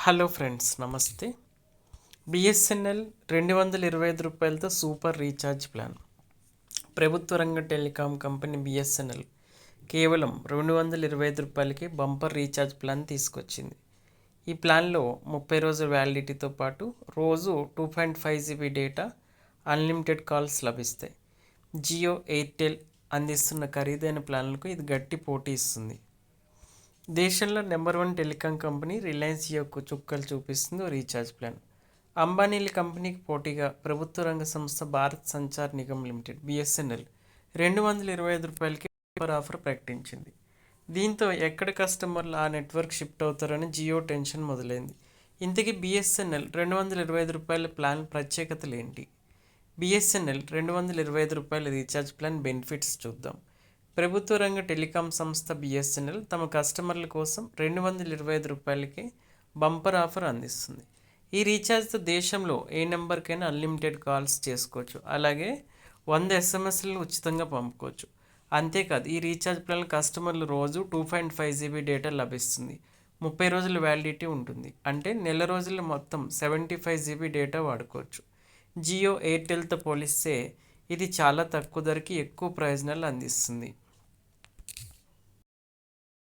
Hello friends, నమస్తే. BSNL రూ. 225తో super recharge plan. ప్రభుత్వ రంగ టెలికాం కంపెనీ బిఎస్ఎన్ఎల్ కేవలం రూ. 225కి బంపర్ రీఛార్జ్ ప్లాన్ తీసుకొచ్చింది. ఈ ప్లాన్లో 30 రోజుల వ్యాలిడిటీతో పాటు రోజు 2.5 GB డేటా, అన్లిమిటెడ్ కాల్స్ లభిస్తాయి. జియో, ఎయిర్టెల్ అందిస్తున్న ఖరీదైన ప్లాన్లకు ఇది గట్టి పోటీ ఇస్తుంది. దేశంలో నెంబర్ 1 టెలికాం కంపెనీ రిలయన్స్ జియోకు చుక్కలు చూపిస్తుంది రీఛార్జ్ ప్లాన్. అంబానీల కంపెనీకి పోటీగా ప్రభుత్వ రంగ సంస్థ భారత్ సంచార్ నిగమ్ లిమిటెడ్ బిఎస్ఎన్ఎల్ రూ. 225కి ఆఫర్ ప్రకటించింది. దీంతో ఎక్కడ కస్టమర్లు ఆ నెట్వర్క్ షిఫ్ట్ అవుతారని జియో టెన్షన్ మొదలైంది. ఇంతకీ బిఎస్ఎన్ఎల్ రూ. 225 ప్లాన్ ప్రత్యేకతలు ఏంటి? బిఎస్ఎన్ఎల్ రూ. 225 రీఛార్జ్ ప్లాన్ బెనిఫిట్స్ చూద్దాం. ప్రభుత్వ రంగ టెలికాం సంస్థ బిఎస్ఎన్ఎల్ తమ కస్టమర్ల కోసం రూ. 225కి బంపర్ ఆఫర్ అందిస్తుంది. ఈ రీఛార్జ్తో దేశంలో ఏ నెంబర్కైనా అన్లిమిటెడ్ కాల్స్ చేసుకోవచ్చు. అలాగే 100 SMSలను ఉచితంగా పంపుకోవచ్చు. అంతేకాదు, ఈ రీఛార్జ్ ప్లాన్ కస్టమర్లు రోజు 2.5 GB డేటా లభిస్తుంది. 30 రోజుల వ్యాలిడిటీ ఉంటుంది. అంటే నెల రోజుల్లో మొత్తం 75 GB డేటా వాడుకోవచ్చు. జియో, ఎయిర్టెల్తో పోలిస్తే ఇది చాలా తక్కువ ధరకి ఎక్కువ ప్రయోజనాలు అందిస్తుంది.